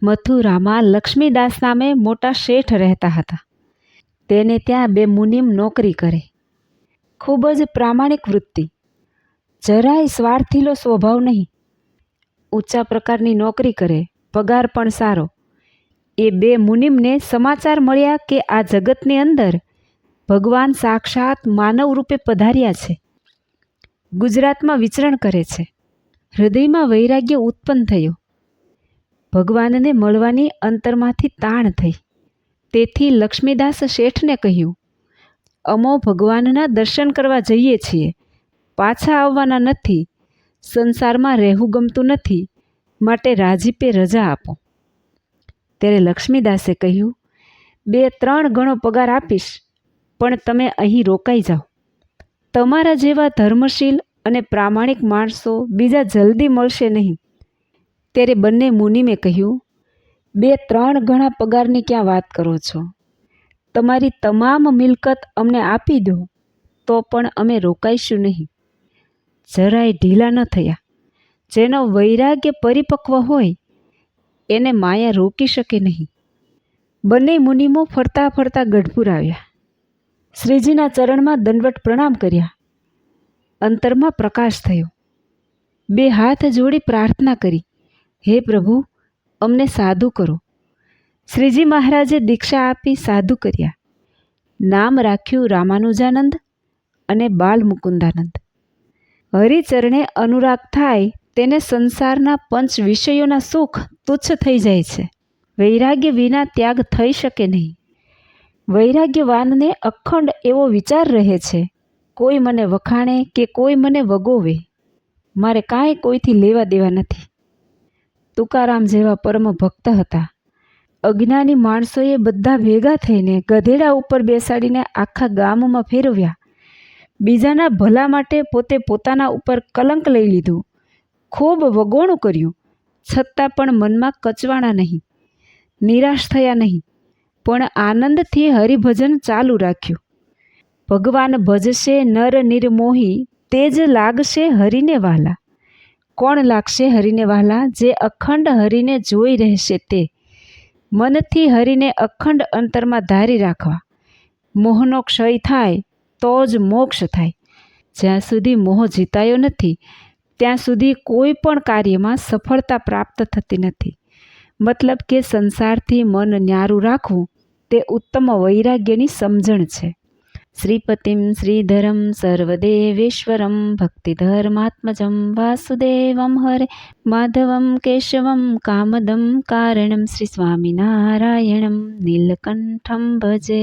મથુરામાં લક્ષ્મીદાસ નામે મોટા શેઠ રહેતા હતા. તેને ત્યાં 2 મુનિમ નોકરી કરે. ખૂબ જ પ્રામાણિક વૃત્તિ, જરાય સ્વાર્થીલો સ્વભાવ નહીં. ઊંચા પ્રકારની નોકરી કરે, પગાર પણ સારો. એ 2 મુનિમને સમાચાર મળ્યા કે આ જગતની અંદર ભગવાન સાક્ષાત માનવ રૂપે પધાર્યા છે, ગુજરાતમાં વિચરણ કરે છે. હૃદયમાં વૈરાગ્ય ઉત્પન્ન થયો. ભગવાનને મળવાની અંતરમાંથી તાણ થઈ. તેથી લક્ષ્મીદાસ શેઠને કહ્યું, અમો ભગવાનના દર્શન કરવા જઈએ છીએ, પાછા આવવાના નથી. સંસારમાં રહેવું ગમતું નથી, માટે રાજીપે રજા આપો. ત્યારે લક્ષ્મીદાસે કહ્યું, 2-3 ગણો પગાર આપીશ, પણ તમે અહીં રોકાઈ જાઓ. તમારા જેવા ધર્મશીલ અને પ્રામાણિક માણસો બીજા જલ્દી મળશે નહીં. ત્યારે બંને મુનિમે કહ્યું, 2-3 ગણા પગારની ક્યાં વાત કરો છો? તમારી તમામ મિલકત અમને આપી દો તો પણ અમે રોકાઈશું નહીં. જરાય ઢીલા ન થયા. જેનો વૈરાગ્ય પરિપક્વ હોય એને માયા રોકી શકે નહીં. બંને મુનિમો ફરતા ફરતા ગઢપુર આવ્યા. શ્રીજીના ચરણમાં દંડવટ પ્રણામ કર્યા. અંતરમાં પ્રકાશ થયો. 2 હાથ જોડી પ્રાર્થના કરી, હે પ્રભુ, અમને સાધુ કરો. શ્રીજી મહારાજે દીક્ષા આપી સાધુ કર્યા. નામ રાખ્યું રામાનુજાનંદ અને બાલ મુકુંદાનંદ. હરિચરણે અનુરાગ થાય તેને સંસારના 5 વિષયોના સુખ તુચ્છ થઈ જાય છે. વૈરાગ્ય વિના ત્યાગ થઈ શકે નહીં. વૈરાગ્યવાનને અખંડ એવો વિચાર રહે છે, કોઈ મને વખાણે કે કોઈ મને વગોવે, મારે કાંઈ કોઈથી લેવા દેવા નથી. તુકારામ જેવા પરમ ભક્ત હતા. અજ્ઞાની માણસોએ બધા ભેગા થઈને ગધેડા ઉપર બેસાડીને આખા ગામમાં ફેરવ્યા. બીજાના ભલા માટે પોતે પોતાના ઉપર કલંક લઈ લીધું. ખૂબ વગોણું કર્યું, છતાં પણ મનમાં કચવાણા નહીં, નિરાશ થયા નહીં, પણ આનંદથી હરિભજન ચાલુ રાખ્યું. ભગવાન ભજશે નર નિર્મોહી, તે જ લાગશે હરિને વહાલા. કોણ લાગશે હરિને વહાલા? જે અખંડ હરિને જોઈ રહેશે તે. મનથી હરિને અખંડ અંતરમાં ધારી રાખવા. મોહનો ક્ષય થાય તો જ મોક્ષ થાય. જ્યાં સુધી મોહ જીતાયો નથી ત્યાં સુધી કોઈ પણ કાર્યમાં સફળતા પ્રાપ્ત થતી નથી. મતલબ કે સંસારથી મન ન્યારું રાખવું તે ઉત્તમ વૈરાગ્યની સમજણ છે. શ્રીપતિમ શ્રીધરમ સર્વદેવેશ્વરમ ભક્તિધર્માત્મજમ વાસુદેવમ હરે માધવમ કેશવમ કામદમ કારણમ શ્રી સ્વામિનારાયણમ નીલકંઠમ ભજે.